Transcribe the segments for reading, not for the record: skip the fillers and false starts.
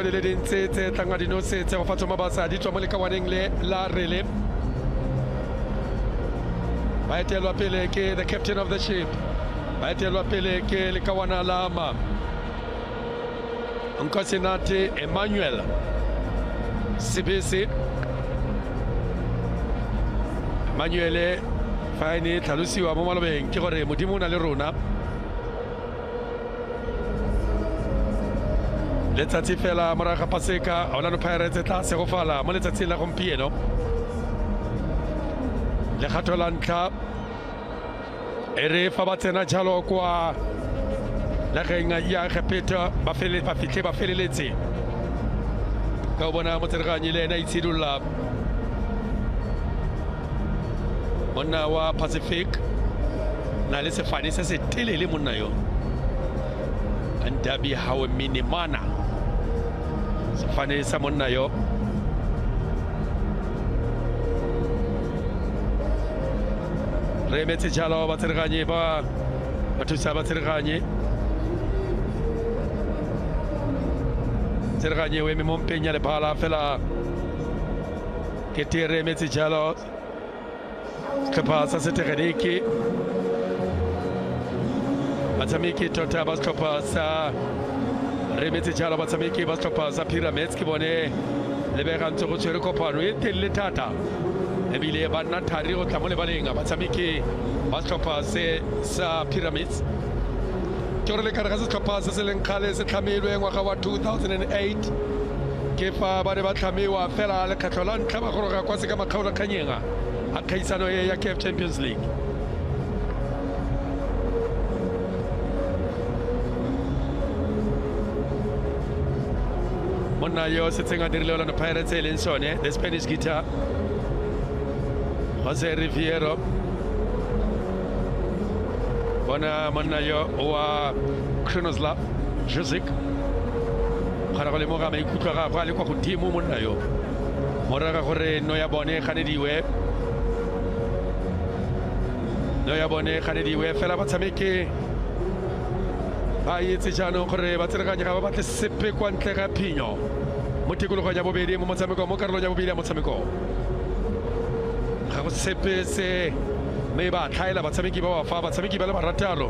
le le dintse tse tlanga di no se go fatsa mabasa di tswa mo lekawaneng le la rele ba etelwa pele ke the captain of the ship ba etelwa pele ke lekawana la ma Nkosinati Emmanuel Sibisi Emmanuel faini tlhalosiwa mo malobeng ke gore modimo na le rona letsatsi fela moraga paseka Orlando Pirates tla se go fala mo letsatsing la gompieno le kgato la ntlha e re fa ba tsena jalo kwa la genga ya repeta ba fitlhe ba feleletse ka bona motserganye le ena itshidulla monna wa Pacific na le sefane se se telele monna yo Andabi hawe minimana sefane sa monna yo re metse jalo ba tserganye ba thusa ba tserganye tserganye we me mompenya le bala fela ke tere metse jalo ke pasa se tegeniki batsamiki tota ba stoppa sa re metse jalo batsamiki ba stoppa sa Pyramids ke bone le be gantse go tshwere kopano e telle thata ebile ba nna thari go tla mo le balenga batsamiki ba stoppa se sa Pyramids ke gore le kare ga se stoppa se se leng khale se tlhamilwe ngwaga wa 2008 ke fa ba ne ba tlhamiwa fela le khatlho la ntlha ba goroga kwa se ka makgaola khanyenga a khaisano ya CAF Champions League monna yo setseng a dirile Orlando Pirates e leng sone the Spanish guitar Jose Riviero bona monna yo wa Kronoslav Jusic ga go le mo ga maikutlo ga go le kwa godimo monna yo moraga gore no ya bone ganediwe fela ba tshameke ba yetse jaanong gore ba tsereganye ga ba batle sepe kwa ntle ga phinyo mo tikologong ya bobedi mo motshameko mo karolong ya bobedi ya motshameko ga go sepe se me ba tlhaela batshameki ba wa fa batshameki ba le baratalo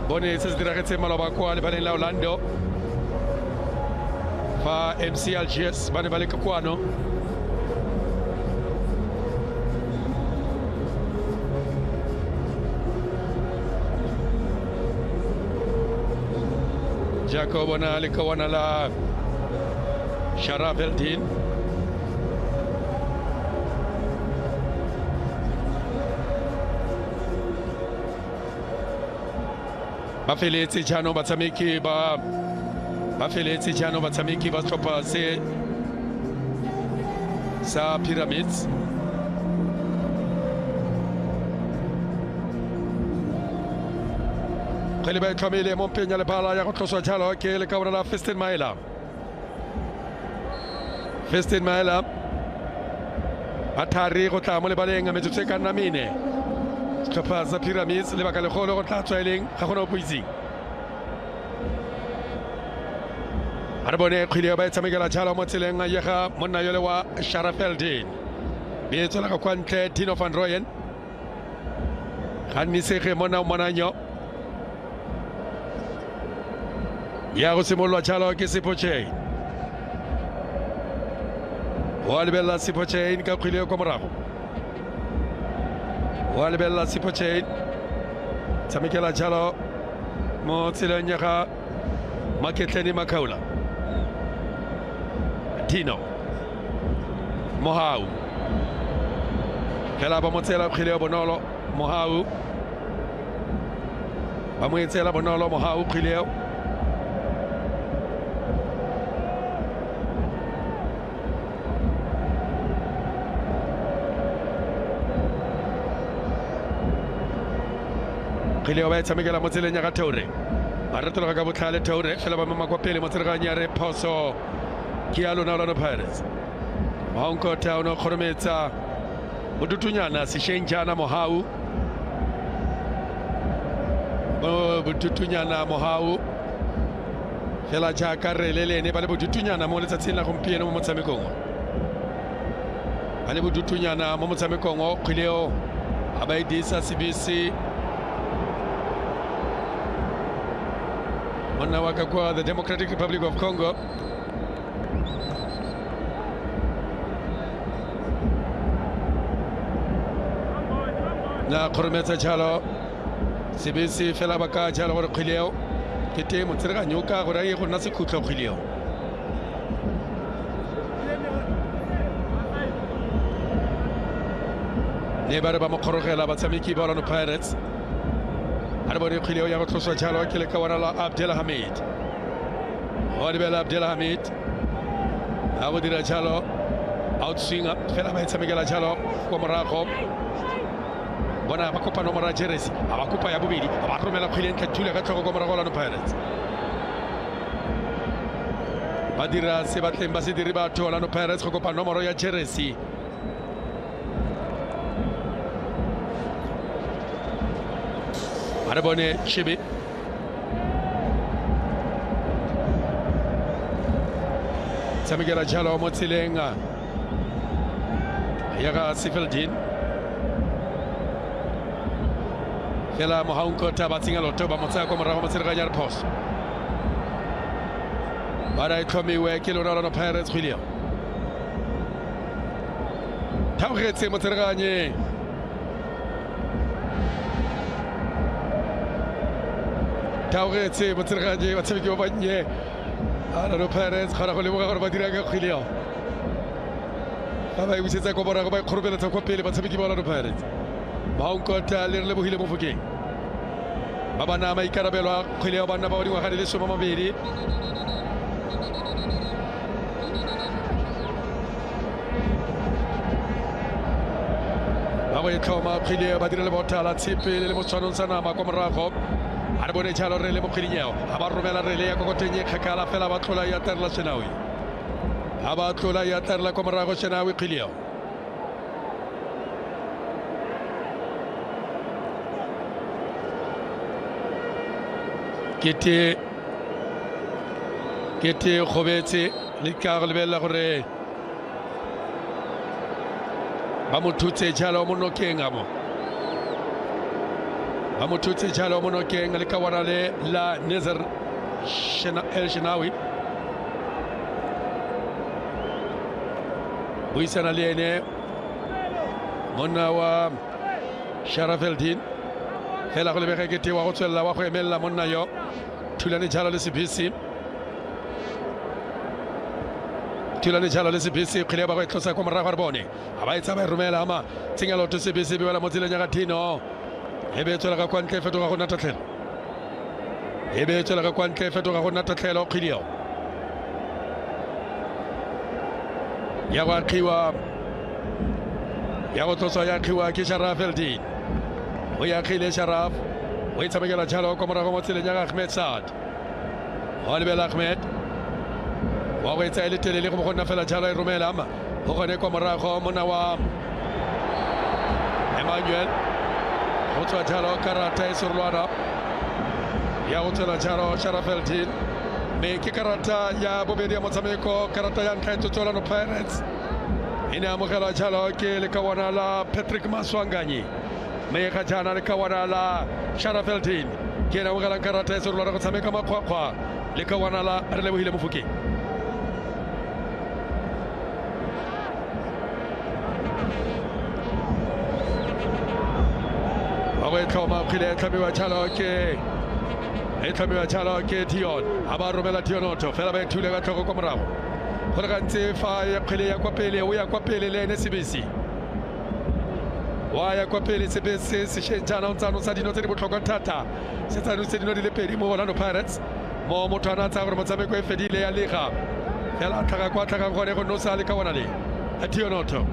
bone se se diragetse maloba kwa lebaleng la Orlando fa MC Algiers ba ne ba le kwano Jacob na le kawana la Sharaf Eldin ba feletse jaanong batsameki ba stoppa se sa Pyramids le ba tlhomile mo penya le bala ya go tloswa jalo ke le kaona la Festin Maela a thari go tla mo le baleng a metsotso e ka nna mene stoppa sa Pyramids le baka le golo go tla tsweleng ga gona opoising a re bone kgwile ba e tshamekela jalo mo tseleng a yega monna yo le wa Sharafeldin beetso la ka kwa ntle Tino van Rooyen ga nnisege monna o monanyo ya go simolwa jalo ke Sipoche wa lebella Sipoche ka kgwile kwa morago wa lebella Sipoche tshamekela jalo mo tseleng ya ga Maketleni Makaula Tino Mohau fela ba mo tsela kgwile bonolo Mohau ba mo tsela bonolo Mohau kgwile kgwile ba e tshamekela mo tseleng ya ga Theure ba retologa ka botlhale Theure fela ba mema kwa pele mo tsereganya re phoso ke ya lona Orlando Pirates Honko Town o kgorometsa bodutunyana sešeng jana Mohau botutunyana mohau fela jaaka re lelene ba le botutunyana mo letsatsing la gompieno mo motshamekong ba le botutunyana mo motshamekong o kgwileo a ba edisa CBC monna wa ka kwa the Democratic Republic of Congo na khorometsa jalo CBC fela baka jalo gore kgwileo ke te motshereganyo ka gore ye go nna se khutlo kgwileo le ba re ba mokhorogela batshameki ba Orlando Pirates a re bone kgwileo ya go tloswa jalo ke le ka wana la Abdelhamid o lebela Abdelhamid a go dira jalo outswinger fela ba tshamekela jalo go morago bona ba kopa nomoro ya jersey a ba kopa ya bobedi ba romela kgwileng ka thula ka tlhogo go morago Orlando Pirates ba dira se batleng ba se dire batho Orlando Pirates go kopa nomoro ya jersey a re bone Chibi tshamekela jalo mo tseleng ya ga Sifeldin fela mohaonkota ba tsenga loto ba motsaya ko morago mo tsereganya re phoso ba ra itlhomiwe ke lona Orlando Pirates kgwileo thaogetse mo tsereganye taogetse mo tsereganye batshameki ba bannye Orlando Pirates kgona go leboga gore ba dira ka kgwileo ba ba e busetsa ko morago ba ikgorobeletsa ko pele batshameki ba Orlando Pirates mohaonkota le re lebogile mo fokeng ba ba naya maikarabelo a kgwileo banna ba ba dingwaga di le 20 ba ba itlhoma kgwileo ba dira le botala tshepe le mo tshwanong sa nama kwa morago a re bone jalo re le mo kgwedinyeo a ba romela rele ya kokoteng e kgakala fela ba tlola ya terela Shenawi a ba tlola ya terela kwa morago Shenawi kgwileo ke te gobetse le ka go lebella gore ba mo thutse jalo mo nokeng a mo ba mo thutse jalo mo nokeng le ka wana le la Nazar El Shenawi buisana le ene monna wa Sharafeldin fela go lebega ke te wa go tswella wa go emella monna yo thulane jalo le CBC kgile ba go tlosa ko morago re bone a ba etsa ba romela ama tsenya loto CBC be wala mo tseleng ya ga Tino e be tswela ka kwa ntle fetoga go natatlhelo kgileo ya go akhiwa ya go tloswa ya akhiwa ke Sharafeldin o ya khile Sharaf o itsamekela jalo ko morago mo tseleng ya ga Ahmed Saad o lebela Ahmed wa go etsa ile telele go mo gonna fela jalo e romela ama go gone ko morago mona wa Emmanuel go tswa jalo karata e sorolwana ya go tswela jalo Sharafeldin me ke karata ya bobedi ya motshameko karata ya ntlha e tswela no Pirates ine amogela jalo ke le kawana la Patrick Maswanganyi me ga jana le kawana la Sharafeldin ke na mogela karata e sorolwana go tshameka makgwakgwa le kawana la re lebogile Mofokeng e tlhoma kgile e tlhomiwa jalo ke Dion a ba romela Dionoto fela ba e thule ka tlhogo kwa morago go le gantsi fa kgwele ya kwa pele o ya kwa pele le ene CBC wa ya kwa pele CBC sešentšana o ntsano sa dino tse di botlhokwa thata se tsano tse dino di le pedi mo Orlando Pirates mo motho a na tsaya gore motshameko e fedile ya lega fela tlhaga kwa tlhagang gone go nosa le ka wana le Dionoto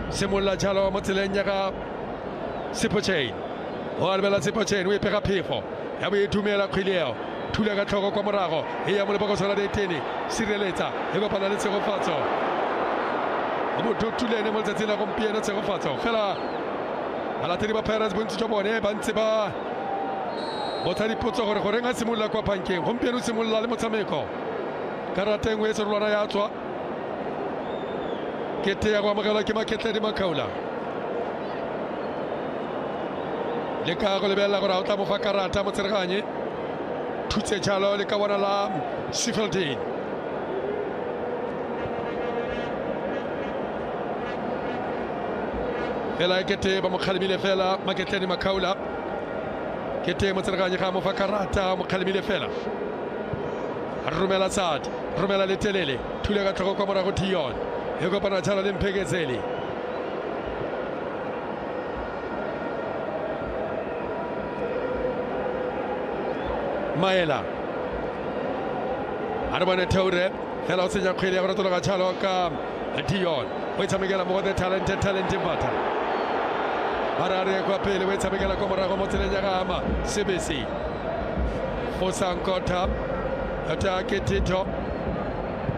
simolola jalo mo tseleng ya ga Sipochain o albela Sipochain o ipega phefo ya bo e dumela kgwileo thula ka tlhogo kwa morago e ya mo lebokosana le tene sireletsa e kopana le tshegofatso mo thutulene mo letsatsing la gompieno tshegofatso fela balatedi ba Pirates bontsi jwa bone ba ntse ba botsa dipotso gore goreng a simolola kwa bankeng gompieno o simolola le motshameko karata engwe e serolwana ya tswa kete ya go amogelwa ke Maketledi Makhaula le ka go lebelela gore a o tla mo fa karata motsereganye thutse jalo le ka bona la Sheffield fela e kete ba mo kgalemile fela Maketledi Makhaula kete motsereganye ga mo fa karata mo kgalemile fela romela Sadi romela le telele thule ka tlhoko kwa morago Dion e kopana tšhala le Mpheketseli Maela a re bone Theure fela o senya kgwele ya go ratologa tšhalo ka Dion o e tshamekela mo the talented Mbatha a re a re kwa pele o e tshamekela kwa morago mo tseleng ya gama Sebesi Fosankota ata ke Tito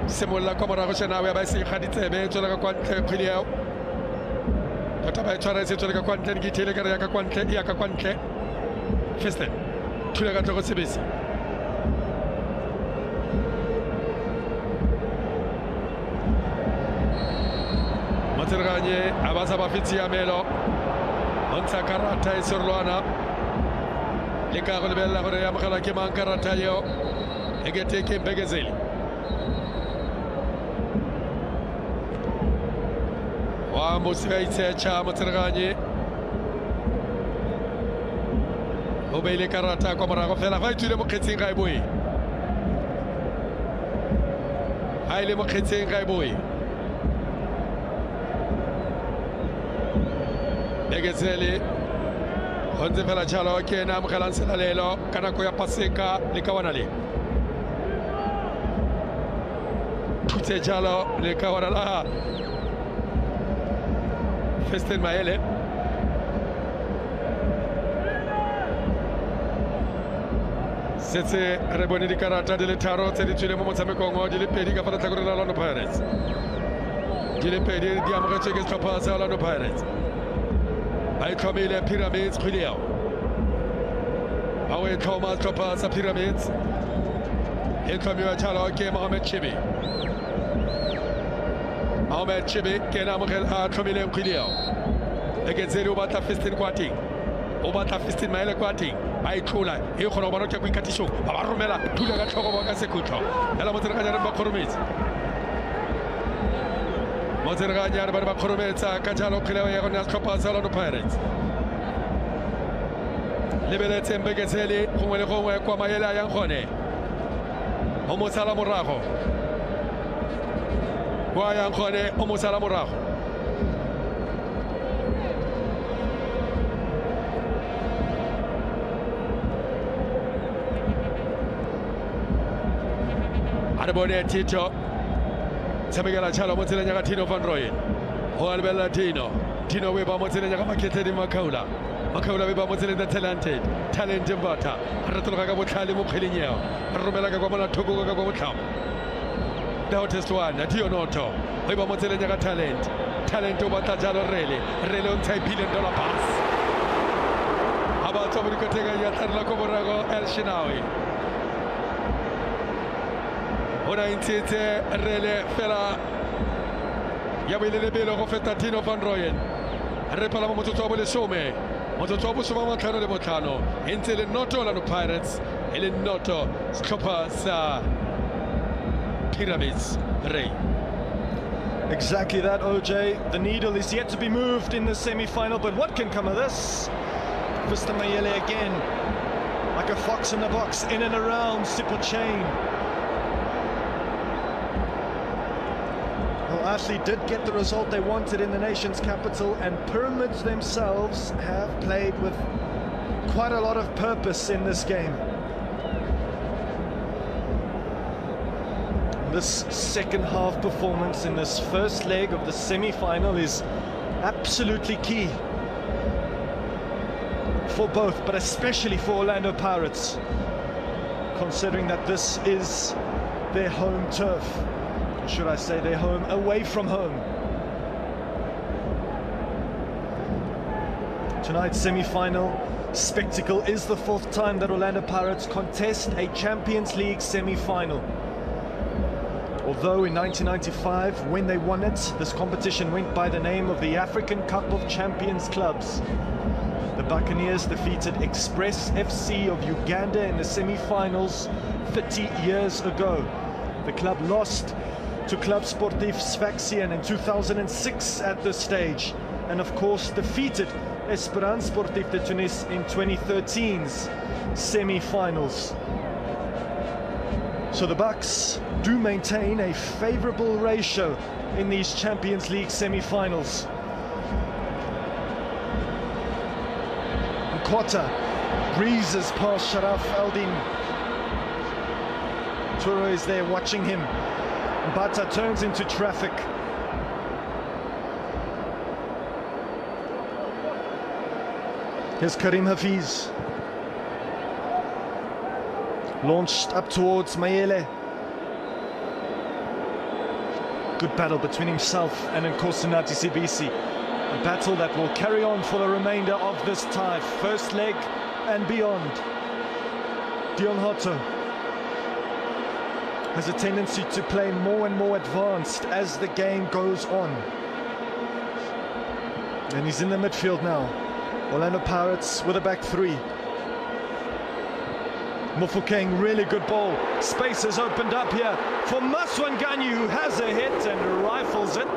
simolola kwa morago Shenawe ba se gaditsebe tswela ka kwa ntle kgwele yao tota ba e tshwara se tswela ka kwa ntle ke thele ka re ya ka kwa ntle ya ka kwa ntle Festen thula ka tlhogo Sebesi Motsereganye a ba sa ba fitsi ya melo o ntsha karata e serolwana le ka go lebelela gore ya mogela ke mang karata yeo e kete ke Mpheketseli wa mosega itshetšha Motsereganye o beile karata kwa morago fela fa e tswile mo kgetseng ga e boe ga e le mo kgetseng ga e boe Mpheketseli go ntse fela tšhalo ke ena amogelang selalelo ka nako ya Paseka le kawana le thutse jalo le kawana la Festen Maele setse re bone dikarata di le tharo tse di tswile mo motshamekong di le pedi ka fa letlhakoreng la Orlando Pirates di le pedi di amogetswe ke setlhopha sa Orlando Pirates ba e tlhomile Pyramids kgwele yao ba o e tlhoma setlhopha sa Pyramids e tlhomiwa tšhalo ke Mohamed Chibi ke ena a tlhomileng kgwele yao Mpheketseli o batla Festen kwa teng o batla Festen Maele kwa teng ba e tlola e kgona go bona ke go ikatišong ba ba romela thula ka tlhogo ba ka sekhutlho fela motsereganyane ba kgorometse motsereganyane ba re ba kgorometsa ka jalo kgwele ya gone ya setlhopha sa Orlando Pirates lebeletse Mpheketseli gongwe le gongwe kwa Maele a yang gone o mo sala morago kwa yang gone o mo sala morago a re bone Tito tshamekela tšhalo mo tseleng ya ga Tino van Rooyen go a lebelela Tino we ba mo tseleng ya ga Maketledi Makhaula we ba mo tseleng the talented Mbatha a ratologa ka botlhale mo kgweleng yao a romela ka kwa molathoko ka kwa botlhamo Dao test one a Tionoto we ba mo tseleng ya ga talent o batla jalo rele o ntsha $1 billion pass a ba tswa mo dikoteng ya tlarela ko morago El Shenawe ona intshetse rele fela ya boile lebelo go feta Tino van Rooyen re pala mo motsotso wa bolesome motsotso wa bosome matlhano le botlhano e ntse le noto Orlando Pirates e le noto setlhopha sa Pyramids Ray. Exactly that, OJ. The needle is yet to be moved in the semi-final, but what can come of this? Festen Maele again, like a fox in the box, in and around Steeple Chain. Ashley did get the result they wanted in the nation's capital, and Pyramids themselves have played with quite a lot of purpose in this game. This second half performance in this first leg of the semi-final is absolutely key for both, but especially for Orlando Pirates, considering that this is their home turf. Should I say their home away from home. Tonight's semi-final spectacle is the 4th time that Orlando Pirates contest a Champions League semi-final. Although in 1995, when they won it, this competition went by the name of the African Cup of Champions Clubs. The Buccaneers defeated Express FC of Uganda in the semi-finals 30 years ago. The club lost to Club Sportif Sfaxien in 2006 at this stage, and of course defeated Esperance Sportif de Tunis in 2013's semi-finals. So the Bucks do maintain a favourable ratio in these Champions League semi-finals. Nkota breezes past Sharaf Aldin. Toure is there watching him. Bata turns into traffic. Here's Karim Hafiz. Launched up towards Mayele. Good battle between himself and Nkosinati Sibisi. A battle that will carry on for the remainder of this tie. First leg and beyond. Dion Hotto has a tendency to play more and more advanced as the game goes on. And he's in the midfield now. Orlando Pirates with a back three. Mofokeng, really good ball. Space has opened up here for Maswanganyi, who has a hit and rifles it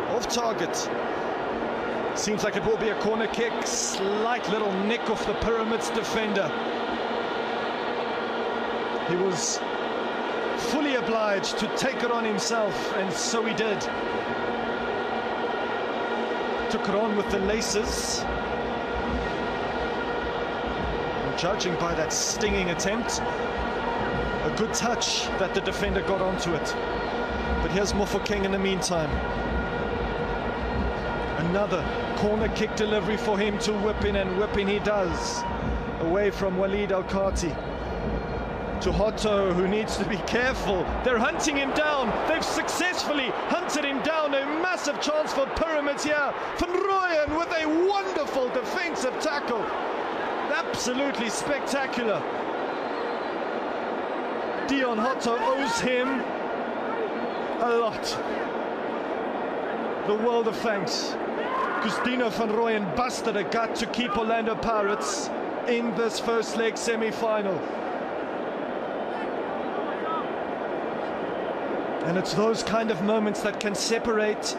off target. Seems like it will be a corner kick. Slight little nick off the Pyramids defender. He was fully obliged to take it on himself, and so he did. Took it on with the laces. Judging by that stinging attempt, a good touch that the defender got onto it. But here's Mofokeng in the meantime. Another corner kick delivery for him to whip in, and whip in he does. Away from Walid Al-Kati. To Hotto, who needs to be careful. They're hunting him down. They've successfully hunted him down. A massive chance for Pyramids here. Van Rooyen with a wonderful defensive tackle. Absolutely spectacular. Dion Hotto owes him a lot. The world of thanks. Custino van Rooyen busted a gut to keep Orlando Pirates in this first leg semi-final. And it's those kind of moments that can separate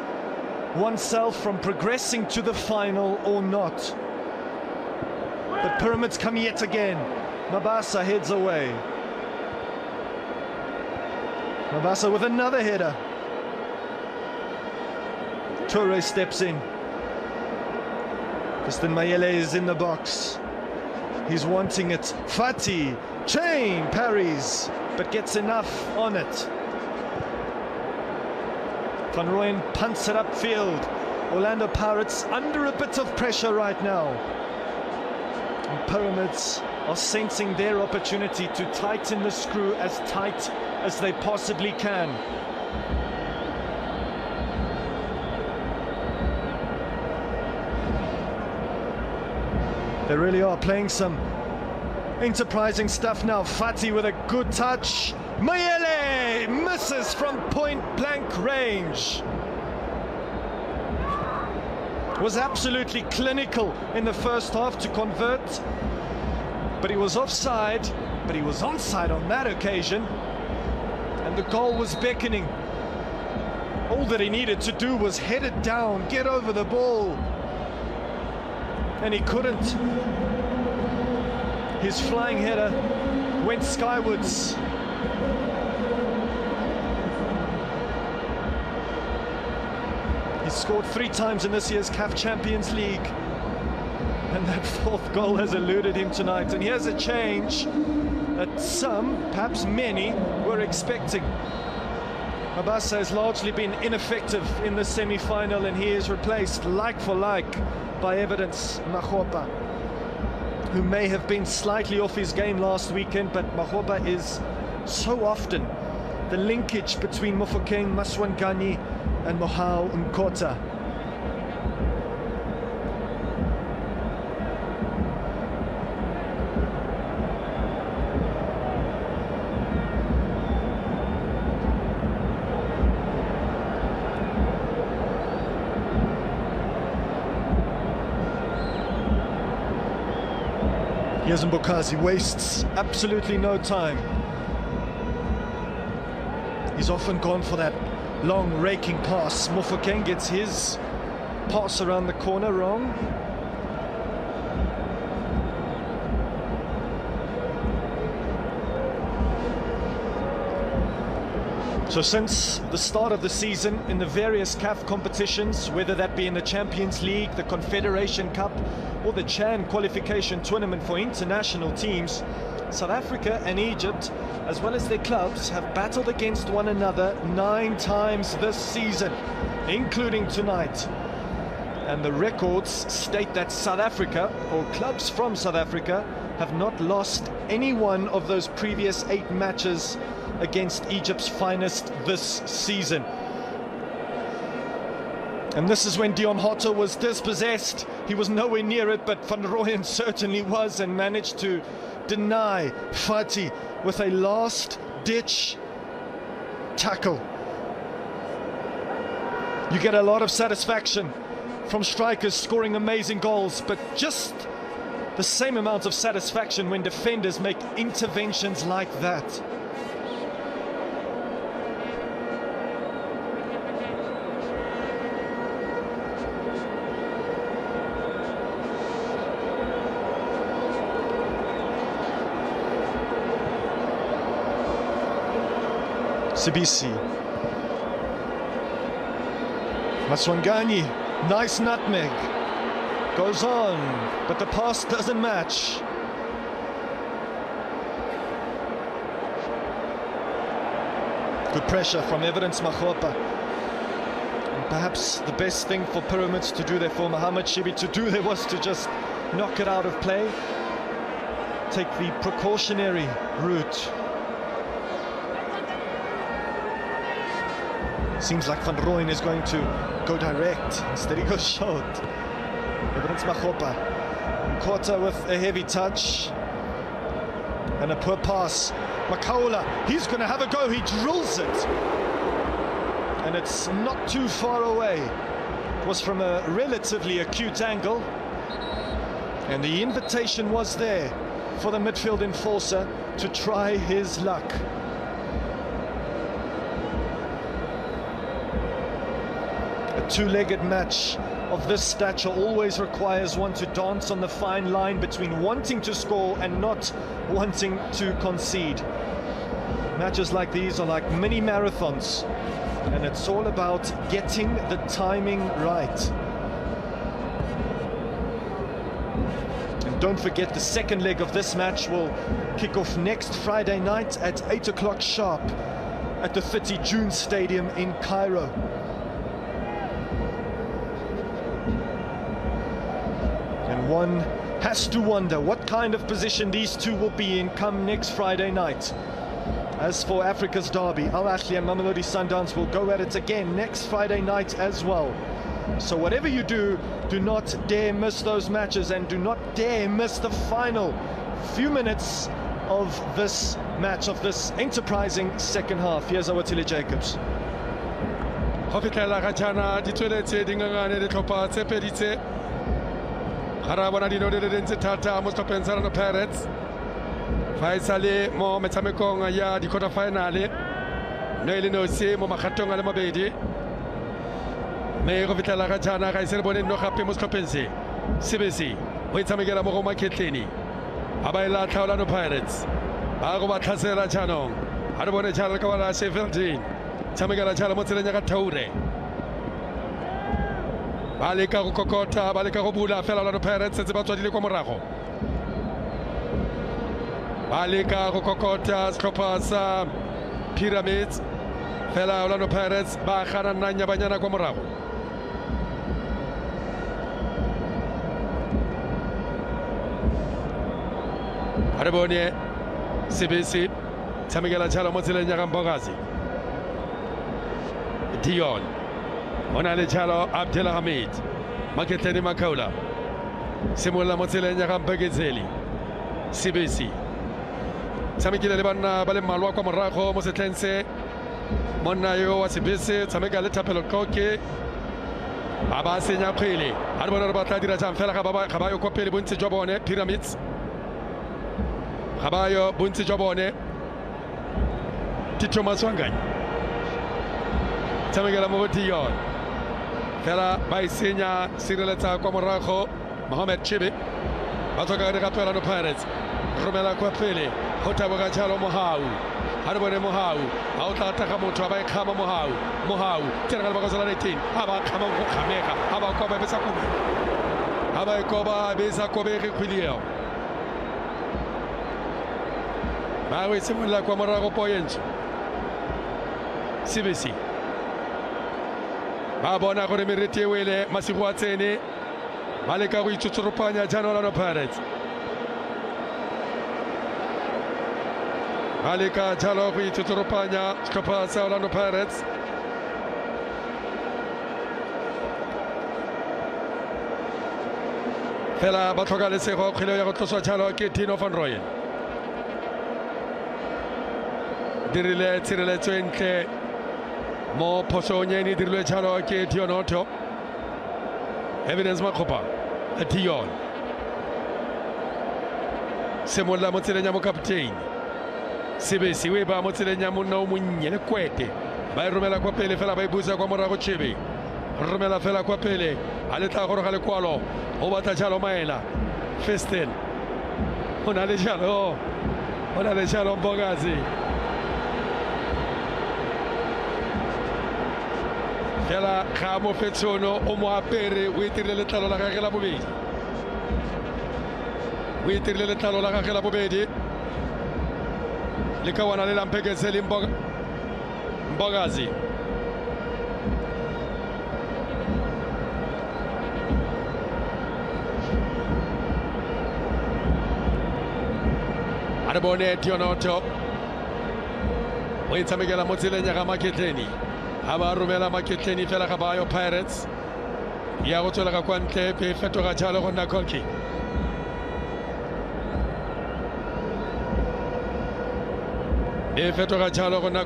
oneself from progressing to the final or not. But Pyramids come yet again. Mabasa heads away. Mabasa with another header. Toure steps in. Kristen Mayele is in the box. He's wanting it. Fati, chain, parries, but gets enough on it. Van Rooyen punts it upfield. Orlando Pirates under a bit of pressure right now. And Pyramids are sensing their opportunity to tighten the screw as tight as they possibly can. They really are playing some enterprising stuff now. Fati with a good touch. Mayele misses from point-blank range. Was absolutely clinical in the first half to convert, but he was offside, but he was onside on that occasion, and the goal was beckoning. All that he needed to do was head it down, get over the ball, and he couldn't. His flying header went skywards. He's scored 3 times in this year's CAF Champions League, and that 4th goal has eluded him tonight. And here's a change that some, perhaps many, were expecting. Mabasa has largely been ineffective in the semi-final, and he is replaced like for like by Evidence Makgopa, who may have been slightly off his game last weekend, but Makgopa is so often the linkage between Mofokeng, Maswanganyi and Mohau Nkota. Here's Mbokazi, wastes absolutely no time. He's often gone for that long raking pass. Mofokeng gets his pass around the corner wrong. So since the start of the season in the various CAF competitions, whether that be in the Champions League, the Confederation Cup or the CHAN qualification tournament for international teams, South Africa and Egypt, as well as their clubs, have battled against one another 9 times this season, including tonight. And the records state that South Africa, or clubs from South Africa, have not lost any one of those previous 8 matches against Egypt's finest this season. And this is when Dion Hotto was dispossessed. He was nowhere near it, but Van Rooyen certainly was, and managed to deny Fati with a last-ditch tackle. You get a lot of satisfaction from strikers scoring amazing goals, but just the same amount of satisfaction when defenders make interventions like that. Sibisi, Maswangani, nice nutmeg, goes on, but the pass doesn't match. Good pressure from Evidence Makgopa. And perhaps the best thing for Pyramids to do there, for Mohamed Shibi to do there, was to just knock it out of play, take the precautionary route. Seems like Van Rooyen is going to go direct. Instead he goes short. Evidence Makgopa. Mkota with a heavy touch. And a poor pass. Makaula, he's going to have a go. He drills it. And it's not too far away. It was from a relatively acute angle. And the invitation was there for the midfield enforcer to try his luck. Two-legged match of this stature always requires one to dance on the fine line between wanting to score and not wanting to concede. Matches like these are like mini marathons, and it's all about getting the timing right. And don't forget, the second leg of this match will kick off next Friday night at 8 o'clock sharp at the 30 June Stadium in Cairo. One has to wonder what kind of position these two will be in come next Friday night. As for Africa's derby, Al Ahly and Mamelodi Sundowns will go at it again next Friday night as well. So whatever you do, do not dare miss those matches, and do not dare miss the final few minutes of this match, of this enterprising second half. Here's Awatile Jacobs. Harabona dino de dentse thata mo stopensana no Pirates faisale mo metshamekong ya di quarter finale no ile no se mo makgatong a le mabedi me go fitela ga jana ga isere bone no gape mo stopense sebesi go itsamekela mo go maketleni ba ba ila tlhaola no Pirates ba go ba tlhasela janong ha re bone jana ka wala Sheffield tsamekela jana mo tseleng ga Taure. Baleka go kokota, baleka go bula fela la no Pirates se ba tswadile kwa morago. Baleka go kokota setlhopha sa Pyramids fela la no Pirates ba gana nanya banyana kwa morago. Are bone CBC tsamekela jalo mo tseleng ya ga Mbokazi. Dion Onale Chalo Abdelhamid Maketeni Makaula Simula Motelenya Rampagezeli CBC Samikile Lebana Bale Malwa kwa Morako Mosetlense Mona yo wa CBC Samega leta pelokoke Baba Senya Pele Arbona Rabata Dira Jamfela Kabayo Kopeli Bunti Jobone Pyramids gabayo bontsi jwa bone Thomas Wanganye tshamekela mo Dion fela ba isenya sireletsa kwa morago Mohamed Chibi ba tsoka re ka Orlando Pirates romela kwa pele go taboga Jalo Mohau ha re bone Mohau ha o tla taka motho ba ikgama Mohau tsena ba ka sola 18 ha ba khama go khameka ha ba kwa ba besa kobe ha ba ikoba besa kobe ke khwilio ba we simola kwa morago poyentso CBC ba bona gore merete wele masigo a tsene ba le ka go itsutsupanya jaanong Orlando Pirates ba le ka jalo go itsutsupanya setlhopha sa Orlando Pirates fela ba tlhoka lesego kgwele ya go tloswa jalo ke Tino van Rooyen dirile tshireletso entle mo phosong e dirilwe jalo ke Dionoto Evidence Makopa Dion semolla mo tseleng ya mo captain CBC we ba mo tseleng ya monna o monnye le kwete ba e romela kwa pele fela ba e busa kwa morago Chibi romela fela kwa pele a le tla go roga le kwalo o batla jalo maela Festen ona le jalo Mbogazi fela ga mo fetsono o mo apere o itirile letlalo la gagwe la bobedi le ka wana le lampeketse le Mbogazi a re bone Dionoto o itshamekela mo tseleng ya ga Maketleni a ba romela Maketleni fela ga bayo Pirates ya go tswela ka kwa ntle pe fetoga jalo go nna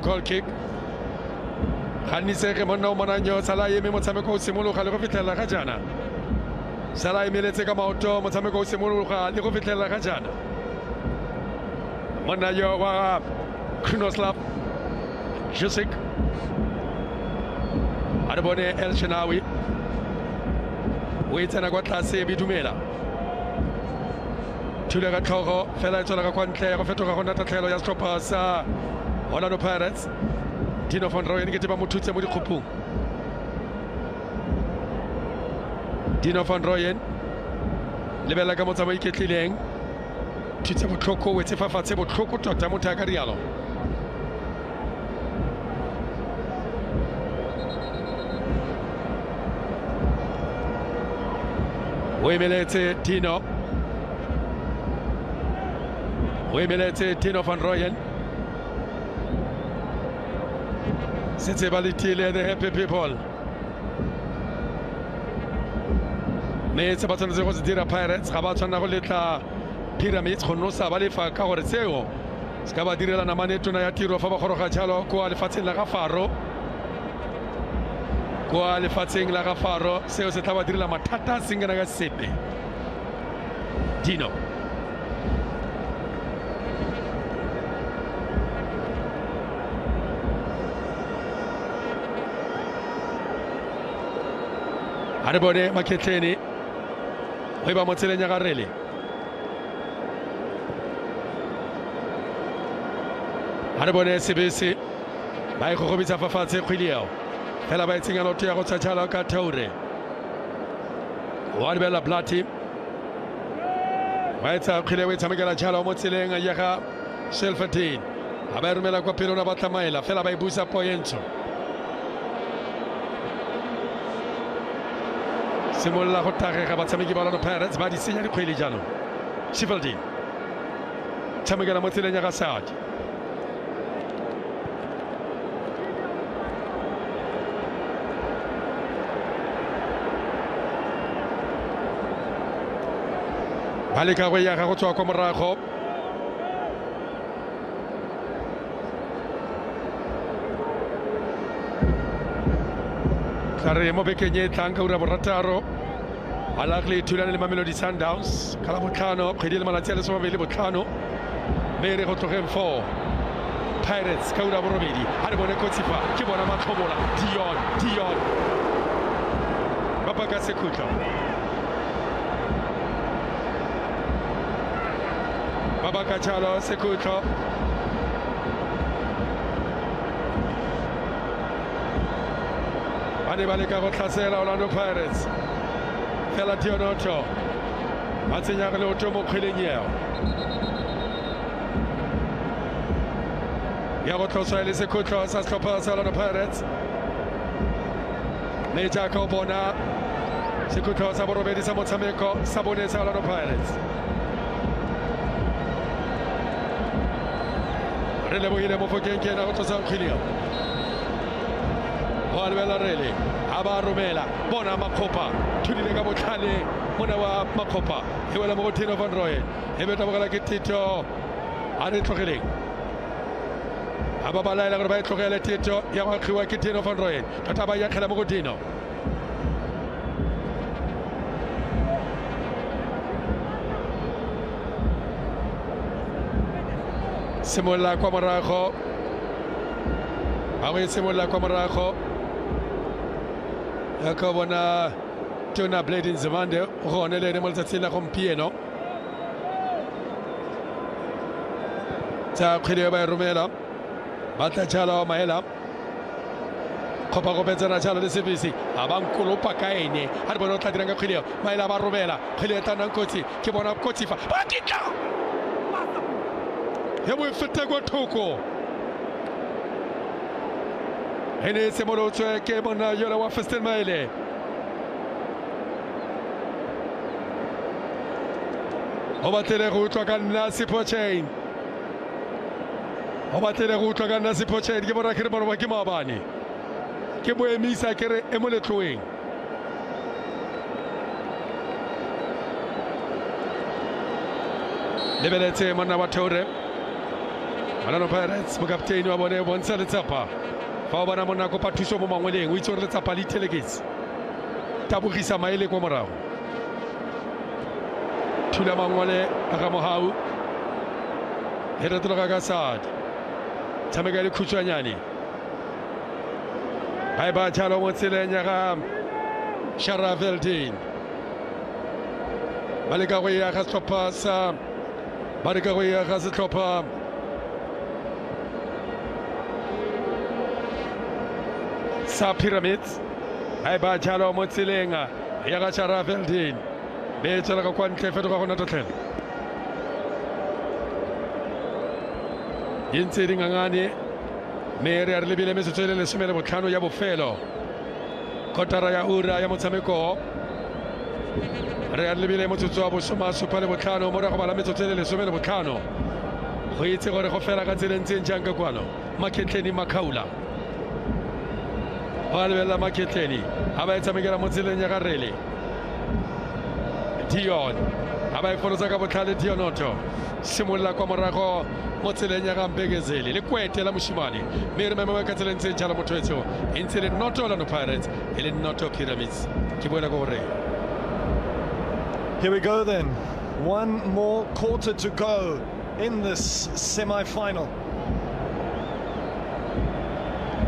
goal kick ga nnisege monna o monanyo sala eme motshameko o simologa le go fitlhelela ga jaana sala emeletse ka maoto motshameko o simologa le go fitlhelela ga jaana monna yo wa Krunoslav Jusik a re bone El Shenawi o e tsena kwa tlase Bidumela thula ka tlhogo fela e tswela ka kwa ntle go fetoga go nna tatlhelo ya setlhopha sa Orlando Pirates Tino van Rooyen ke ba mo thutse mo dikgopong Tino van Rooyen lebela ka motsamao iketlileng thutse botlhoko o etse fafatshe botlhoko tota motho a ka rialo o emeletse Tino van Rooyen setse ba letile the happy people mme tse ba tshwanetse go se dira Pirates ga ba tshwanela go letla Pyramids go nosa ba lefa ka gore tseo se ka ba direla namane tona ya tiro fa ba goroga jalo kwa lefatsheng la ga Faro seo se tla ba direla mathata a sengena ka sepe Dino a re bone Maketleni go e ba mo tseleng ya ga Rele a re bone CBC ba e gogobitsa fa fatshe kgwele yao fela ba e tsenya loto ya go tsha jalo ka Taure wa lebela Blati ba e tsa kgwele o e tshamekela jalo mo tseleng ya ga Shelfatine a ba e romela kwa pele ona ba tlamaela fela ba e busa Poyentso simolola go tagega batshameki ba Orlando Pirates ba di senya dikgwele jaanong Shelfatine tshamekela mo tseleng ya ga Saad ba leka go ya ga go tswa kwa morago tla mo bekeng e tlang ka ura borataro a lagle thulane le Mamelodi Sundowns ka la botlhano kgwedi le malatsi a le 25 mme re go tlogeng 4 Pirates ka ura borobedi ha re bone kotsi fa ke bona matlhobola Dion ba baka sekutlo ba baka jalo sekutlo ba ne ba leka go tlhasela Orlando Pirates fela Dionoto ba tsenya le otho mo kgweleng eo ya go tloswa le sekutlo sa setlhopha sa Orlando Pirates le jaaka o bona sekutlo sa borobedi sa motshameko sa bone sa Orlando Pirates re lebogile mo fokeng ke ena go tlosa kgweleng go alebela rele a ba romela bona Makgopa thudile ka botlhale mona wa Makgopa e wela mo go Tino van Rooyen e be tabogela ke Tito a re tlogeleng a ba balaela gore ba e tlogele Tito ya go akgiwa ke Tino van Rooyen tota ba yakgela mo go Tino simolola kwa morago a go e simolola kwa morago ya ka bona Tuna Blade Nzimande gone le mo letsatsing la gompieno tsa kgwele ba e romela ba tla jalo maela khopa go betsana jalo le service a ba nkolopa ka ene ha re bona o tla dirang ka kgwele maela ba romela kgwele ta nang kotsi ke bona kotsi fa ba kitla ya mo feta go thoko ene se mo lotswe ke bona yola wa Festel Maele o batele go utlwa ka nna Siphochain o batele go utlwa ka nna Siphochain ke bona kere bona ke maabane ke boemisa kere e mo letloeng lebeletse monna wa Tore Orlando Pirates mo kapteini wa bone bontsha letsapa fa o bona monna kopa thuso mo mangweleng o itse gore letsapa le telegetse tabogisa maele kwa morago thula mangwele a ga mohau e retologa ka sadi tshameka le khutshwanyane ba e ba jalo mo tseleng ya ga Sharaveldin ba leka go ya ga setlhopha sa ba leka go ya ga setlhopha sa Pyramids ba e ba jalo mo tseleng ya ga Sharaveldin be tsela ka kwa ntle fetoga go natotlhela yentse dingangane mme re a re lebile metsotso e le lesome le botlhano ya bofelo kotara ya ura ya motshameko re a re lebile motsotso wa bosomasupa le botlhano morago bala metsotso e le lesome le botlhano go itse gore go fela ka tselentseng jang ka kwano Maketleni Makhaula go a lebelela Maketleni a ba e tshamekela mo tseleng ya ga rele Dion a ba e folosa ka botlhale Dionoto simolola kwa morago mo tseleng ya ga Mbegezeli le kwete la moshimane mme re meme ka tseleng tse jalo motho etso e ntse le noto Orlando Pirates e le noto Pyramids ke boela go gore Here we go then. One more quarter to go in this semi-final.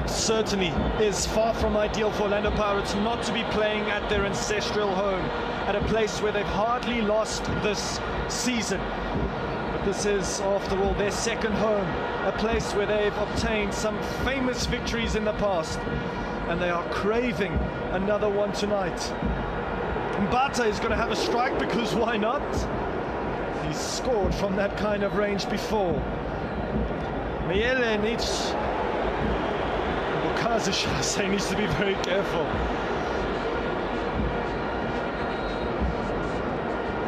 Certainly is far from ideal for Orlando Pirates not to be playing at their ancestral home, at a place where they've hardly lost this season. But this is, after all, their second home, a place where they've obtained some famous victories in the past, and they are craving another one tonight. Mbata is going to have a strike because why not? He's scored from that kind of range before. Miele needs... Bukazi, should I say, needs to be very careful.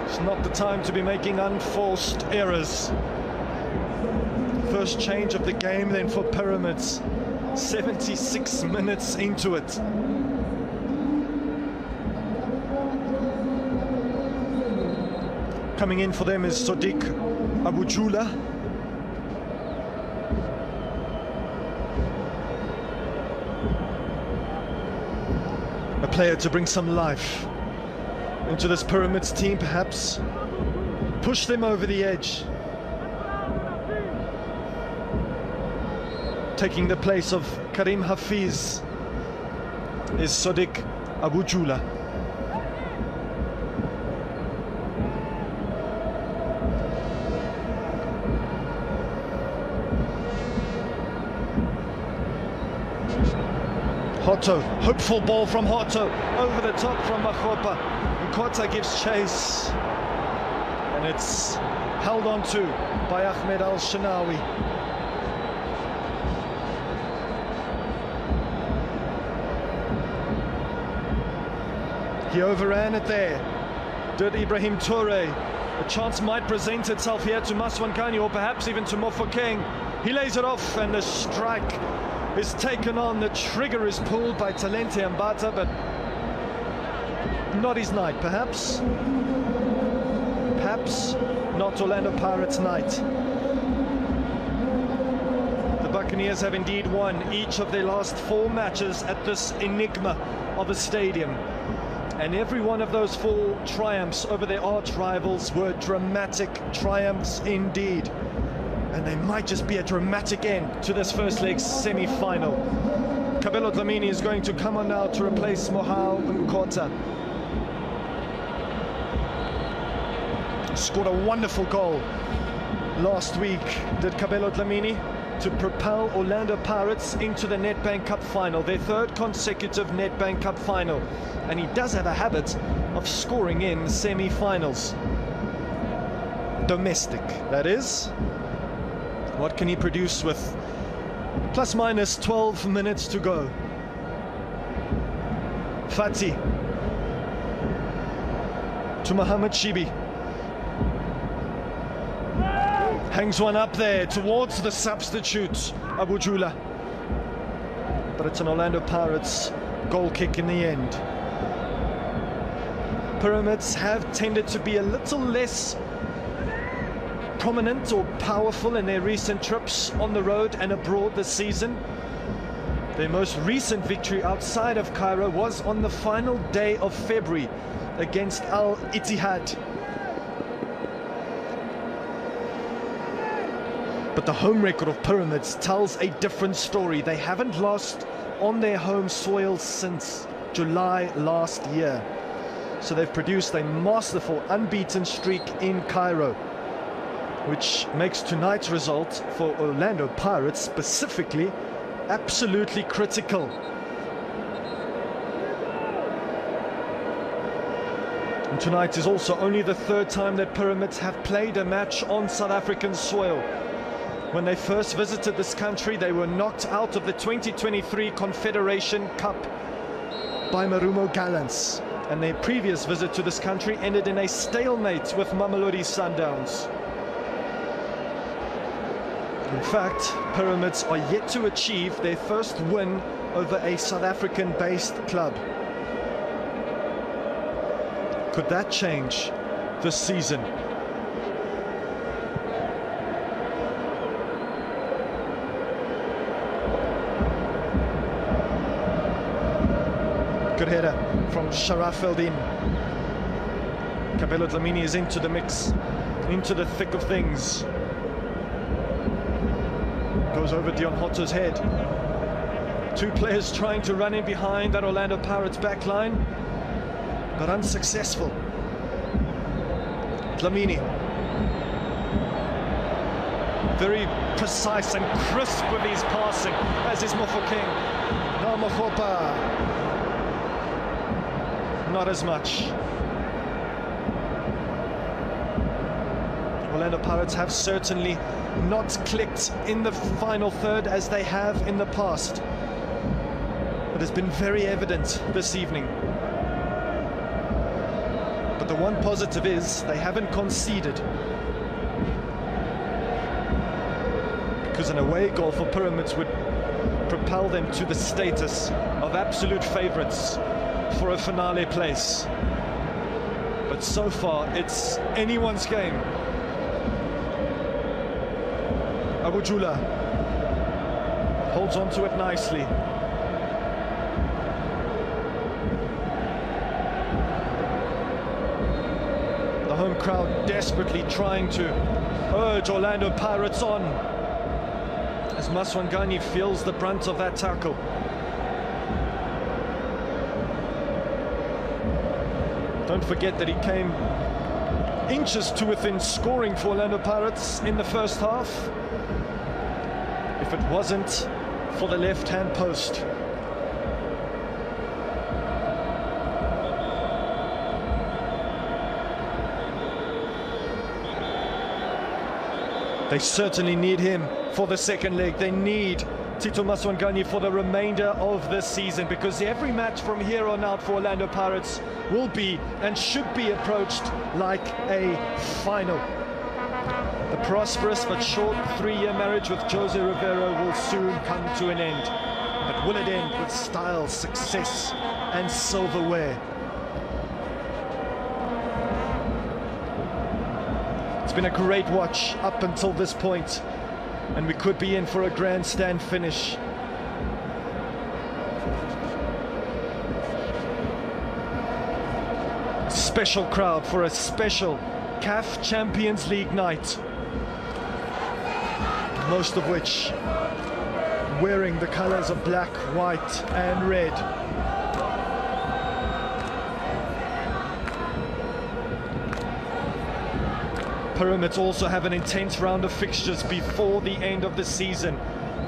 It's not the time to be making unforced errors. First change of the game then for Pyramids. 76 minutes into it. Coming in for them is Sadiq Abujula. A player to bring some life into this Pyramids team, perhaps push them over the edge. Taking the place of Karim Hafiz is Sadiq Abujula. Hotto, hopeful ball from Hotto, over the top from Makgopa. Nkota gives chase, and it's held on to by Ahmed Al-Shanawi. He overran it there. Did Ibrahim Toure. A chance might present itself here to Maswankani, or perhaps even to Mofokeng. He lays it off, and the strike is taken on. The trigger is pulled by Talente Mbata, but not his night, perhaps. Perhaps not Orlando Pirates' night. The Buccaneers have indeed won each of their last 4 matches at this enigma of a stadium. And every one of those 4 triumphs over their arch rivals were dramatic triumphs indeed. And they might just be a dramatic end to this first leg semi-final. Kabelo Dlamini is going to come on now to replace Mohau Nkota. Scored a wonderful goal last week, did Kabelo Dlamini, to propel Orlando Pirates into the Nedbank Cup final, their 3rd consecutive Nedbank Cup final. And he does have a habit of scoring in semi-finals. Domestic, that is. What can he produce with plus minus 12 minutes to go? Fati to Mohamed Shibi. Hangs one up there towards the substitute, Abujula. But it's an Orlando Pirates goal kick in the end. Pyramids have tended to be a little less prominent or powerful in their recent trips on the road and abroad this season. Their most recent victory outside of Cairo was on the final day of February against Al Ittihad. But the home record of Pyramids tells a different story. They haven't lost on their home soil since July last year. So they've produced a masterful unbeaten streak in Cairo, which makes tonight's result for Orlando Pirates specifically absolutely critical. And tonight is also only the 3rd time that Pyramids have played a match on South African soil. When they first visited this country, they were knocked out of the 2023 Confederation Cup by Marumo Gallants, and their previous visit to this country ended in a stalemate with Mamelodi Sundowns. In fact, Pyramids are yet to achieve their first win over a South African-based club. Could that change this season? Good header from Sharaf Eldin. Kabelo Dlamini is into the mix, into the thick of things. Goes over Dion Hotto's head. 2 players trying to run in behind that Orlando Pirates backline, but unsuccessful. Dlamini, very precise and crisp with his passing, as is Mofokeng. Now Makgopa, not as much. Orlando Pirates have certainly not clicked in the final third as they have in the past. It has been very evident this evening. But the one positive is they haven't conceded, because an away goal for Pyramids would propel them to the status of absolute favourites for a finale place. But so far it's anyone's game. Abujula holds on to it nicely. The home crowd desperately trying to urge Orlando Pirates on. as Maswangani feels the brunt of that tackle. Don't forget that he came inches to within scoring for Orlando Pirates in the first half, if it wasn't for the left-hand post. They certainly need him for the second leg. They need Tito Maswangani for the remainder of the season, because every match from here on out for Orlando Pirates will be and should be approached like a final. The prosperous but short 3-year marriage with Jose Rivero will soon come to an end. But will it end with style, success and silverware? It's been a great watch up until this point, and we could be in for a grandstand finish. Special crowd for a special CAF Champions League night, most of which wearing the colours of black, white and red. Pyramids also have an intense round of fixtures before the end of the season.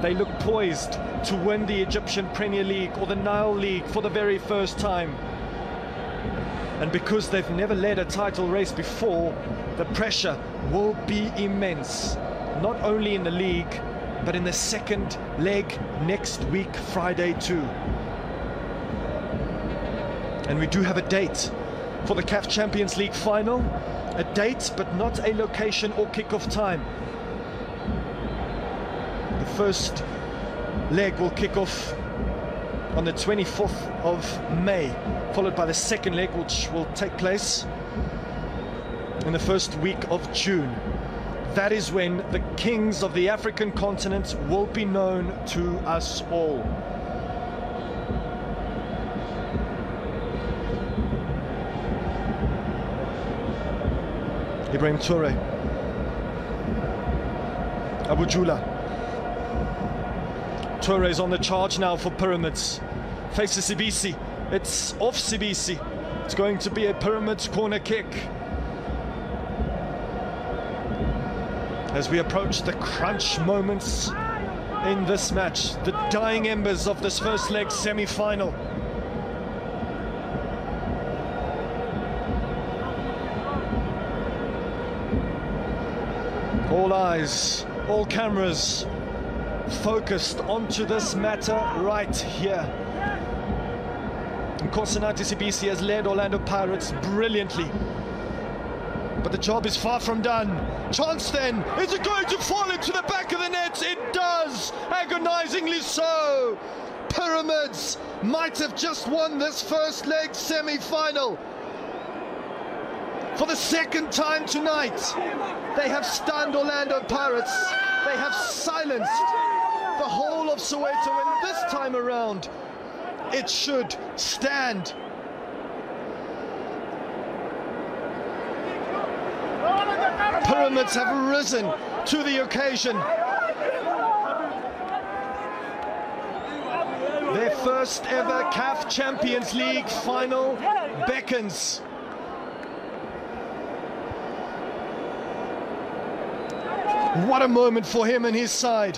They look poised to win the Egyptian Premier League or the Nile League for the very first time. And because they've never led a title race before, the pressure will be immense, not only in the league, but in the second leg next week, Friday too. And we do have a date for the CAF Champions League final. A date, but not a location or kick-off time. The first leg will kick off on the 24th of May, followed by the second leg, which will take place in the first week of June. That is when the kings of the African continent will be known to us all. Ibrahim Toure, Abu Jula. Toure is on the charge now for Pyramids. Faces Sibisi. It's off Sibisi. It's going to be a Pyramids corner kick. As we approach the crunch moments in this match, the dying embers of this first leg semi-final. All eyes, all cameras focused onto this matter right here. And Nkosinathi Sibisi has led Orlando Pirates brilliantly, but the job is far from done. Chance then, is it going to fall into the back of the net? It does, agonizingly so. Pyramids might have just won this first leg semi-final. For the second time tonight, they have stunned Orlando Pirates. They have silenced the whole of Soweto, and this time around, it should stand. Pyramids have risen to the occasion. Their first ever CAF Champions League final beckons. What a moment for him and his side,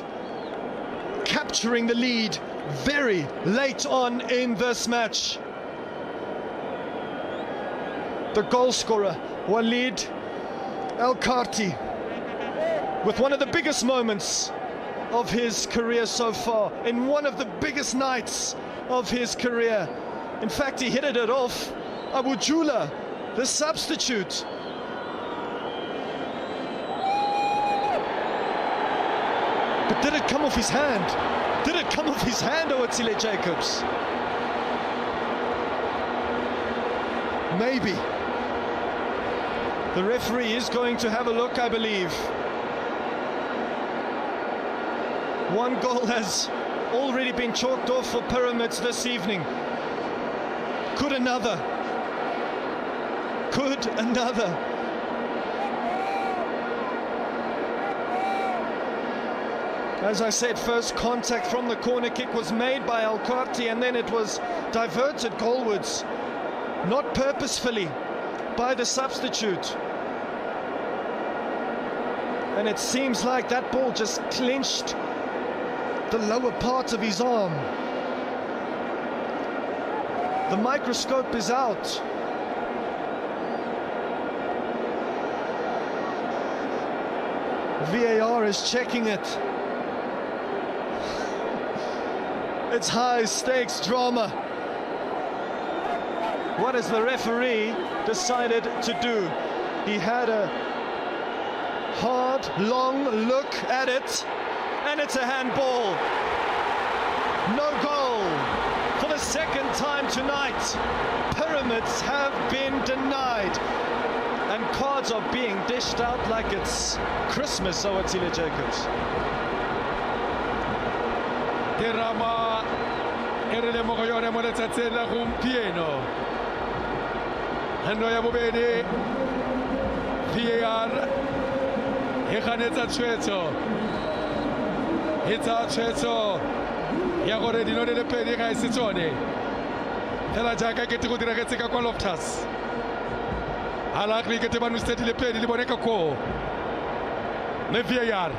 capturing the lead very late on in this match. The goal scorer, Walid El-Karti, with one of the biggest moments of his career so far, in one of the biggest nights of his career. In fact, he headed it off Abu Jula, the substitute. But did it come off his hand? Did it come off his hand, Oatsile Jacobs? Maybe. The referee is going to have a look, I believe. One goal has already been chalked off for Pyramids this evening. Could another? Could another? As I said, first contact from the corner kick was made by Al-Qarti, and then it was diverted goalwards, not purposefully, by the substitute. And it seems like that ball just clinched the lower part of his arm. The microscope is out. VAR is checking it. It's high stakes drama. What has the referee decided to do? He had a hard, long look at it, and it's a handball. No goal. For the second time tonight, Pyramids have been denied. And cards are being dished out like it's Christmas, Soweto Jacobs. Terama erile mo go yone mo letsatseng la gompieno. Hanno ya bobedi VAR e ganetsa tshwetso. Etsa tshwetso ya gore dino le pedi ga se tsone. Fela jaaka ke go diragetse ka kwa Loftus. Ala ke te banu stedi le pedi le bone ka ko. Me VAR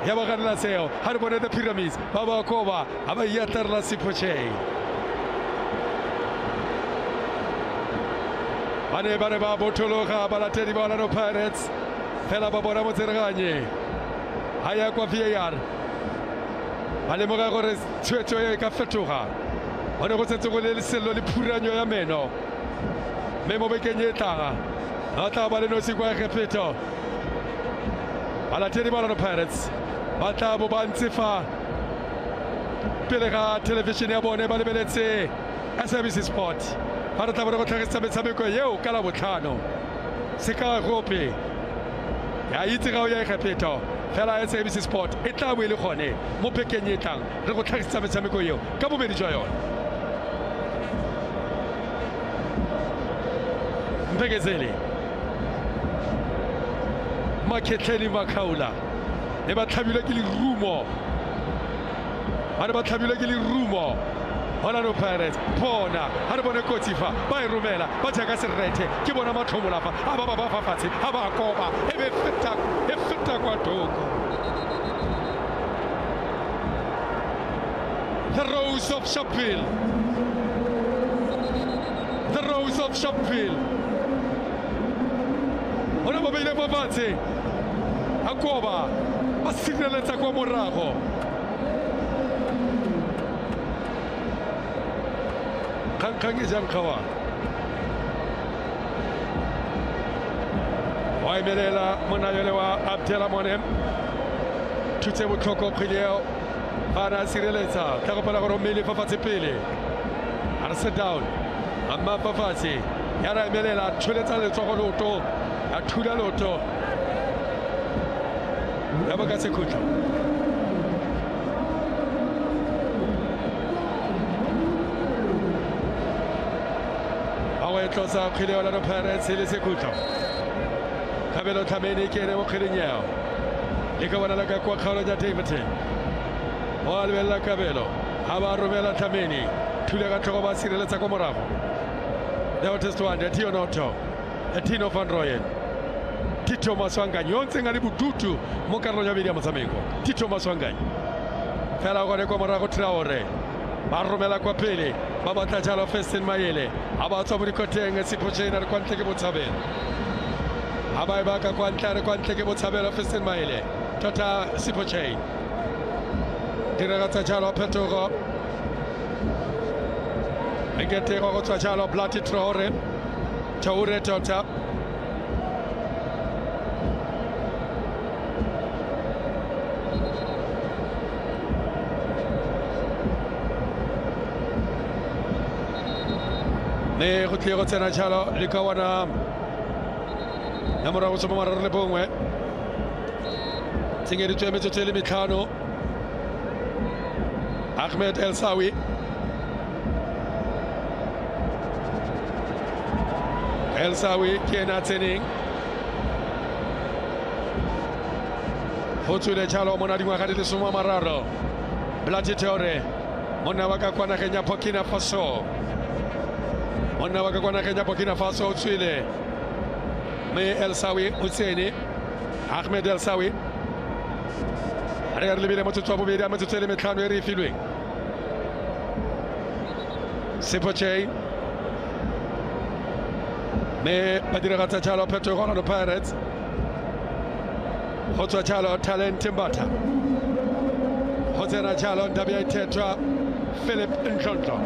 ya ba ganela seo ha re bone the Pyramids ba ba koba ha ba yatarla Sipoche. Bane ba re ba botologa ba latedi ba Orlando Pirates fela ba bona motseraganye ha ya kwa VAR ba le moga gore tshwetso e ka fetoga bone go tsetse go le sello le phuranyo ya meno me mo bekenye tlaga ha tla ba le no sikwa gepeto ba latedi ba Orlando Pirates ba tla bo ba ntsefa pele ga television ya bone ba lebeletse SABC Sport ba re tla bo go tlhagisa metshameko yeo ka la botlhano se ka gope ya itse ga o ya gepeto fela SABC Sport e tla bo ile gone mo pekeng e tlang re go tlhagisa metshameko yeo ka bobedi jwa yone Mbekezeli Maketleni Makaula ne ba tlhabilwe ke lerumo ba ne ba tlhabilwe ke lerumo Orlando Pirates bona ha re bone kotsifa ba e romela ba jaaka serete ke bona matlhomola fa ha ba ba fatshe ha ba koba e be feta kwa toko the Rose of Sharpeville ona ba bile ba fatshe ha koba ba sireletsa kwa morago Kangi Jamkawa Waimelela Monayelewa Abdela Monem Tutse Mutoko Prileo Fana Sireleza Takopala Romili Fafatipili Arsa down Amma Fafati Yara Melela Chuleta Tokoloto Atula Loto Yabagase Kuto Tlosa khile Orlando Pirates le sekutlwa Kabelo Thameni ke re mo khilinyao le ka bona la ka kwa kgaolo ja Davidson o albella Kabelo ha ba romela Thameni thule ka tlhogo ba sireletsa kwa morago Leo Testwande Tionoto Tino van Rooyen Tito Maswanganye o ntse ngale bututu mo karolo ya bedi ya motshameko Tito Maswanganye fela go le kwa morago Traore ba romela kwa pele ba batla jalo Festin Mayele a ba tswa mo dikoteng Sipoche na re kwa ntle ke botshabelo a ba e baka kwa ntle ke botshabelo Festin Mayele tota Sipoche diragatsa jalo phetogo ekete go tswa jalo Bloody Traore tota ne go tle go tsena jalo le ka wana ya morago tsoma mararo le bongwe tsengeditswe metsotso e le metlhano Ahmed El Sawi ke ena tseneng go tswile jalo mo na dingwaga di le 30 Bloody Teore monna wa ka kwa nageng ya Burkina Faso monna wa ka kwa nageng ya Burkina Faso o tswile me El Sawi o tsene Ahmed El Sawi re lebile motsotso wa bobedi a metsotso le metlhano e re filweng Sepoche me ba diragatsa jalo phetogo Orlando Pirates go tswa jalo Talent Mbatha go tsena jalo ndabe ya ithethwa Philip Nhlonhlo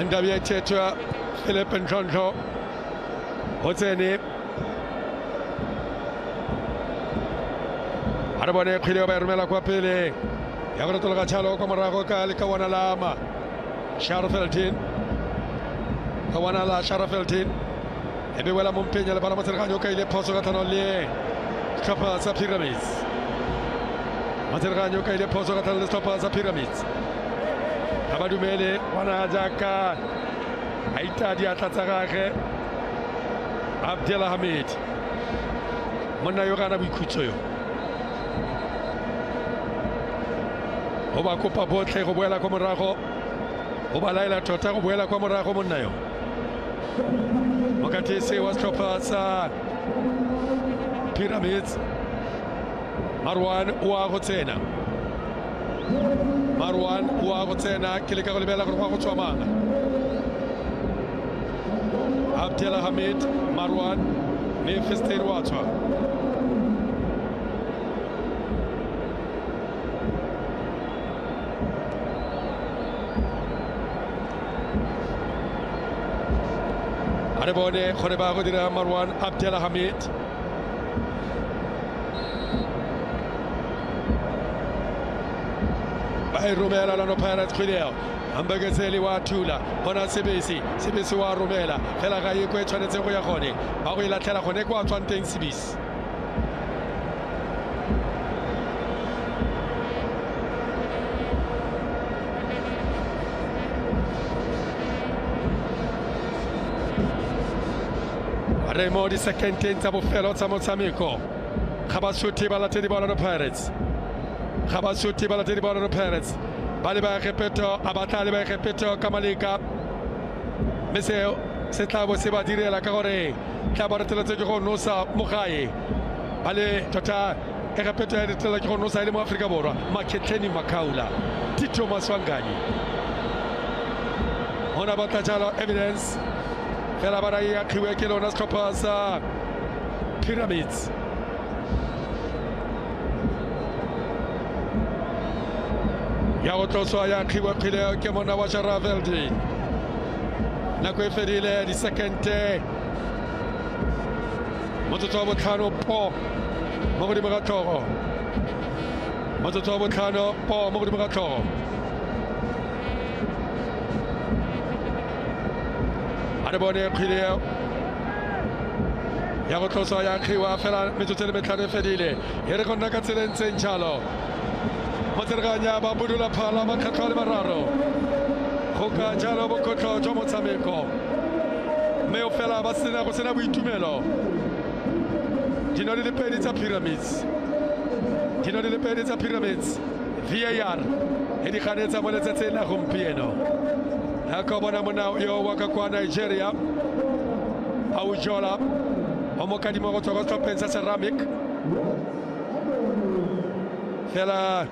ndabe ya ithethwa Philip Nhlonhlo go tsene a re bone kgwele ba e romela kwa pele ya go retologa tšhalo kwa morago ka le kawana lama Sharafeltin kawana la Sharafeltin e be wela mompenya le bana matsereganyo ka ile phoso ka thano le setlhopha sa Pyramids matsereganyo ka ile phoso ka thano le setlhopha sa Pyramids ga ba dumele bona jaaka a itadi a tlatsa gage Abdelhamid monna yo gana boikhutso yo go ba kopa botlhe go boela kwa morago go ba laela tota go boela kwa morago monna yo mokatisi wa setlhopha sa Pyramids Marwan wa go tsena Marwan wa go tsena ke le ka go lebela gore go tswa manga Abdelhamid Marwan me Fester wa tswa are bone gore ba go dira Marwan Abdelhamid ba e romela Orlando Pirates kgweleo ambagetseli wa thula bona Sebesi wa romela fela ga e kwe tshwanetse go ya gone ba go ilatlhela gone kwa tswang teng Sebesi re mo di sekenteng tsa bofelo tsa motshameko ga ba suthi ba latedi ba Orlando Pirates ga ba suthi ba latedi ba Orlando Pirates ba le ba repeto a batla le ba repeto ka maleka mme seo se tla bo se ba direla ka gore tla ba reteletse ke go nosa mogae ba le tota e repeto ya retela ke go nosa ile mo Afrika Borwa Makhetleni Makaula Tito Maswangani ona batla jalo evidence fela ba ya khiwe ke lona setlhopha sa Pyramids ya go tloswa ya khiwe khile ke mona wa Sharafeltin nako e fedile di sekente motsotso wa botlhano po mo godimo ga tlhogo motsotso wa botlhano po mo godimo ga tlhogo a re bone kgwele ya go tloswa ya khiwa fela metsotso le metlhano e fedile e re go nna ka tsela ntseng jalo motsereganya ba budula phala makgetlho a le mararo go ka jalo bokgotlho jwa motshameko mme o fela ba sena go sena boitumelo dino di le pedi tsa Pyramids VAR e di ganetsa mo letsatsing la gompieno ya ka bona mona yo wa ka kwa Nigeria a o jola o mo kadimo go tswa go tlhopheng sa Ceramic fela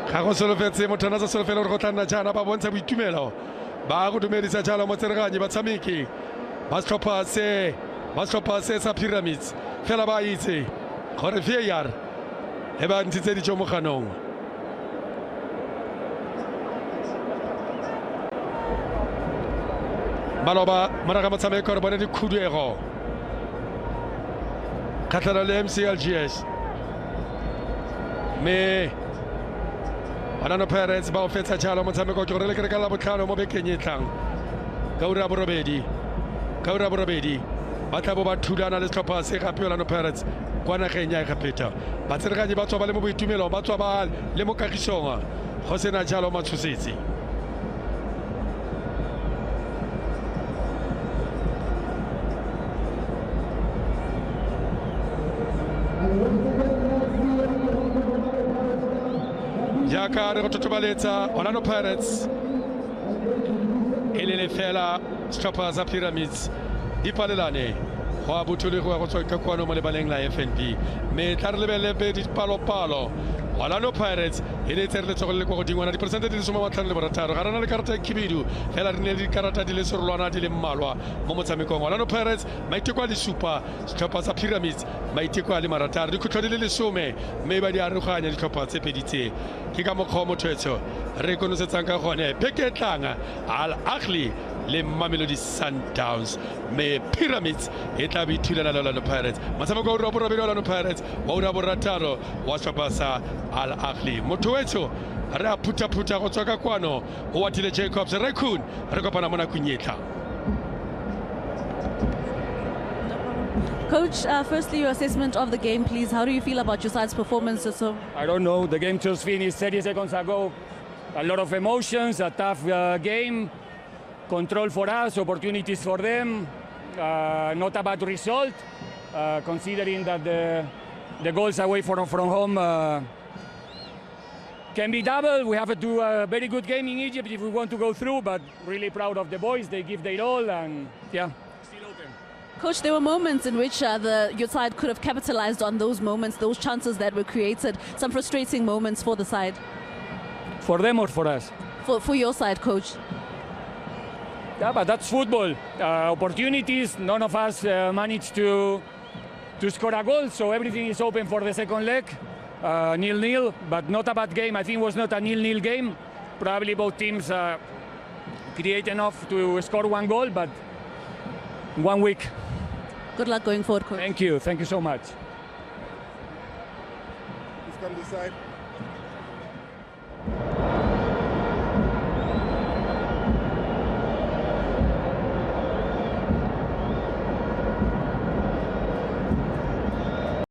ga go solofetse motho na sa solofela gore go tla nna jaana ba bontsha boitumelo ba go dumedisa jalo motsereganyi batshameki ba setlhopha se sa Pyramids fela ba itse gore VAR e ba ntshitse dijo mo ganong maloba maraga motshameko re bone dikhuduego kgatlhano le MCLGS me Orlando Pirates ba o fetsa jalo motshameko ke gore le kere ka la botlhano mo bekeng e tlang ka ura borobedi ba tla bo ba thulana le setlhopha se gape Orlando Pirates kwa nageng ya Egepeta batsereganyi ba tswa ba le mo boitumelong ba tswa ba le mo kagisong go sena jalo matshosetsi jaaka re go totobaletsa Orlando Pirates e le lefela setlhopha sa Pyramids di palelane go a bothulego ya go tswa ka kwano mo lebaleng la FNB mme tla re lebelele pedi palopalo Orlando Pirates e le tse re letsogo le kwa godingwana diperesente di le 56 ga rena le karata ya khibidu fela re ne le dikarata di le serolwana di le mmalwa mo motshamekong Orlando Pirates maiteko a le supa setlhopha sa Pyramids maiteko a le marataro dikhutlo di le 10 mme ba di aroganya ditlhopha tse pedi tse ke ka mokgwa mothoetso re konosetsang ka gone beke tlang Al Ahly le Mamelodi Sundowns mme Pyramids e tla boithulana le Orlando Pirates motshameko o borobedi Orlando Pirates wa ura borataro wa setlhopha sa Al Ahly mothoetso re a phutha go tswa ka kwano o watile Jacobs Rekun re kopana mo nakong e tlang. Coach, firstly, your assessment of the game, please. How do you feel about your side's performance? I don't know. The game just finished 30 seconds ago. A lot of emotions, a tough game. Control for us, opportunities for them. Not a bad result, considering that the goals away from home can be double. We have to do a very good game in Egypt if we want to go through, but really proud of the boys. They give their all, and yeah. Coach, there were moments in which your side could have capitalized on those moments, those chances that were created, some frustrating moments for the side. For them or for us? For your side, Coach. Yeah, but that's football. Opportunities, none of us managed to score a goal, so everything is open for the second leg. 0-0, but not a bad game. I think it was not a 0-0 game. Probably both teams create enough to score one goal, but 1 week. Good luck going forward, Coach. Thank you so much. Please come this side.